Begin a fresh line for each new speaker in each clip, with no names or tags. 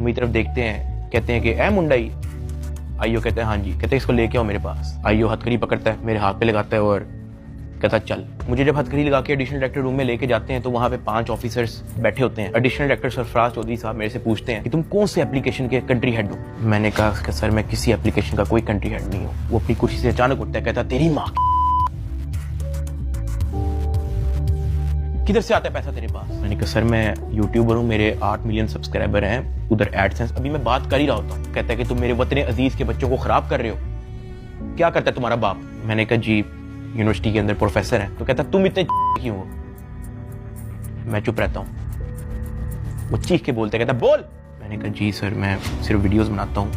मेरी तरफ देखते हैं, कहते हैं कि ए मुंडाई। आइयो कहते हैं हाँ जी। कहते हैं इसको लेके आओ मेरे पास। आइयो हथकड़ी पकड़ता है, मेरे हाथ पे लगाता है और कहता चल। मुझे जब हथकड़ी लगा के एडिशनल डायरेक्टर रूम में लेके जाते हैं तो वहाँ पे 5 ऑफिसर्स बैठे होते हैं। एडिशनल डायरेक्टर सरफराज चौधरी साहब मेरे से पूछते हैं कि तुम कौन से एप्लीकेशन के कंट्री हेड हो। मैंने कहा सर मैं किसी एप्लीकेशन का कोई कंट्री हेड नहीं हूँ। वो अपनी कुर्सी से अचानक उठता है, कहता तेरी माँ किधर से आता है पैसा तेरे पास। मैंने कहा सर मैं यूट्यूबर हूँ, मेरे 8 मिलियन सब्सक्राइबर हैं, उधर एडसेंस अभी मैं बात कर ही रहा होता हूँ। कहता है कि तुम मेरे वतन अजीज के बच्चों को खराब कर रहे हो, क्या करता है तुम्हारा बाप। मैंने कहा जी यूनिवर्सिटी के अंदर प्रोफेसर है। तो कहता तुम इतने क्यों हो। मैं चुप रहता हूँ। वो चीख के बोलते, कहता बोल। मैंने कहा जी सर मैं सिर्फ वीडियोस बनाता हूँ,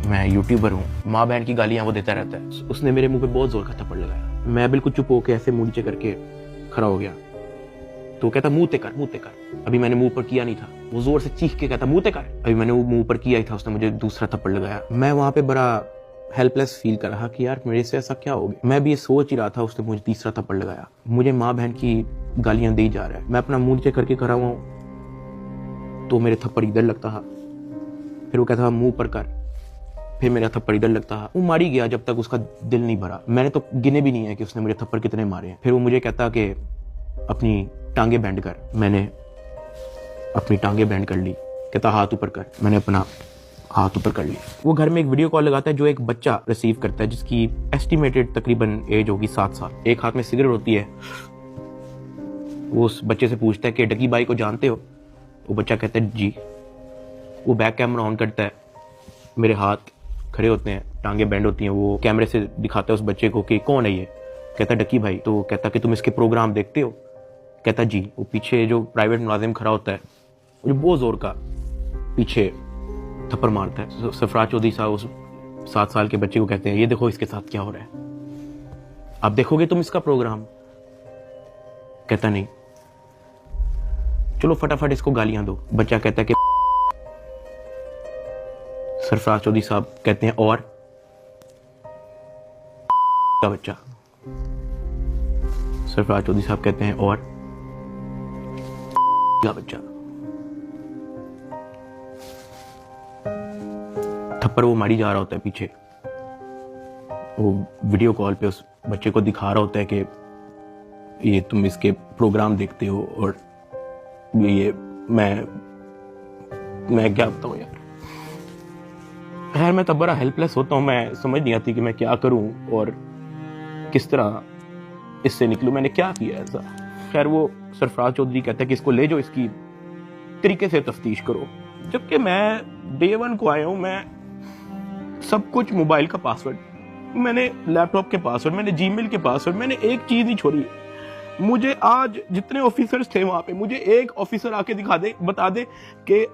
मैं यूट्यूबर हूँ। माँ बहन की गालियां वो देता रहता है। उसने मेरे मुंह पे बहुत जोर का थप्पड़ लगाया। मैं बिल्कुल चुप होकर ऐसे मुंह नीचे करके खड़ा हो गया। तो कहता मुंह ते कर। अभी मैंने मुंह पर किया नहीं था। वो जोर से चीख के कहता मुंह ते कर। अभी मैंने वो मुंह पर किया ही था, उसने मुझे दूसरा थप्पड़ लगाया। मैं वहां पे बड़ा हेल्पलेस फील कर रहा कि यार मेरे से ऐसा क्या हो गया। मैं भी ये सोच ही रहा था, उसने मुझे तीसरा थप्पड़ लगाया। मुझे माँ बहन की गालियां दी जा रहा है। मैं अपना मुंह नीचे करके खड़ा हुआ हूँ तो मेरे थप्पड़ इधर लगता है, फिर वो कहता मुंह पर कर, फिर मेरा थप्पड़ इधर लगता है। वो मारी गया जब तक उसका दिल नहीं भरा। मैंने तो गिने भी नहीं है कि उसने मुझे थप्पड़ कितने मारे हैं। फिर वो मुझे कहता कि अपनी टांगे बैंड कर। मैंने अपनी टांगे बैंड कर ली। कहता हाथ ऊपर कर। मैंने अपना हाथ ऊपर कर लिया। वो घर में एक वीडियो कॉल लगाता है जो एक बच्चा रिसीव करता है जिसकी एस्टिमेटेड तकरीबन एज होगी 7 साल। एक हाथ में सिगरेट होती है। वो उस बच्चे से पूछता है कि डकी बाई को जानते हो। वो बच्चा कहता है जी। वो बैक कैमरा ऑन करता है, मेरे हाथ खड़े होते हैं, टांगे बैंड होती हैं। वो कैमरे से दिखाता है उस बच्चे को कि कौन है ये। कहता है डकी भाई। तो कहता कि तुम इसके प्रोग्राम देखते हो। कहता जी। वो पीछे जो प्राइवेट मुलाजिम खड़ा होता है वो बहुत जोर का पीछे थप्पड़ मारता है। सरफराज चौधरी साहब उस 7 साल के बच्चे को कहते हैं ये देखो इसके साथ क्या हो रहा है, आप देखोगे तुम इसका प्रोग्राम। कहता नहीं, चलो फटाफट इसको गालियां दो। बच्चा कहता है कि सरफराज चौधरी साहब कहते हैं और का बच्चा। सरफराज चौधरी साहब कहते हैं और का बच्चा। थप्पड़ वो मारी जा रहा होता है पीछे। वो वीडियो कॉल पे उस बच्चे को दिखा रहा होता है कि ये तुम इसके प्रोग्राम देखते हो और ये मैं क्या बताऊं यार। खैर मैं तब बड़ा हेल्पलेस होता हूँ। मैं समझ नहीं आती कि मैं क्या करूं और किस तरह इससे निकलूं। मैंने क्या किया ऐसा। खैर वो सरफराज चौधरी कहता है कि इसको ले जाओ, इसकी तरीके से तफ्तीश करो। जबकि मैं डे 1 को आया हूं। मैं सब कुछ, मोबाइल का पासवर्ड, मैंने लैपटॉप के पासवर्ड, मैंने जीमेल के पासवर्ड, मैंने एक चीज नहीं छोड़ी। मुझे आज जितने ऑफिसर्स थे वहां पे, मुझे एक ऑफिसर आके दिखा दे, बता दे कि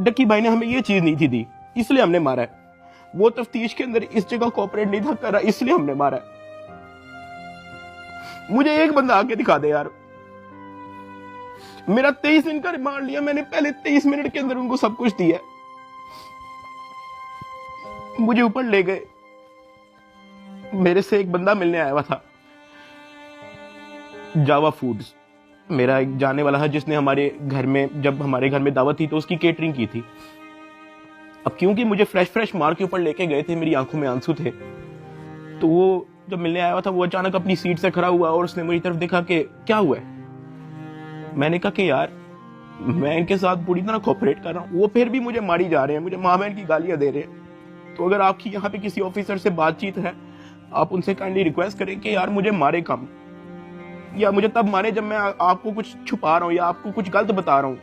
डकी भाई ने हमें ये चीज नहीं थी दी, इसलिए हमने मारा है। वो तफ्तीश के अंदर इस जगह कोऑपरेट नहीं था कर रहा, इसलिए हमने मारा है। मुझे एक बंदा आके दिखा दे यार। मेरा 23 दिन का रिमांड लिया मैंने, पहले 23 मिनट के अंदर उनको सब कुछ दिया। मुझे ऊपर ले गए। मेरे से एक बंदा मिलने आया हुआ था, जावा फूड्स, मेरा एक जाने वाला है जिसने हमारे घर में, जब हमारे घर में दावत थी तो उसकी केटरिंग की थी। अब क्योंकि मुझे फ्रेश मार के ऊपर लेके गए थे, मेरी आंखों में आंसू थे, तो वो जब मिलने आया हुआ था वो अचानक अपनी सीट से खड़ा हुआ और उसने मेरी तरफ देखा कि क्या हुआ है। मैंने कहा कि यार मैं इनके साथ पूरी तरह कोऑपरेट कर रहा हूँ, वो फिर भी मुझे मारी जा रहे हैं, मुझे माँ बहन की गालियां दे रहे हैं। तो अगर आपकी यहाँ पे किसी ऑफिसर से बातचीत है, आप उनसे काइंडली रिक्वेस्ट करें कि यार मुझे मारे कम, या मुझे तब मारे जब मैं आपको कुछ छुपा रहा हूँ या आपको कुछ गलत बता रहा हूँ।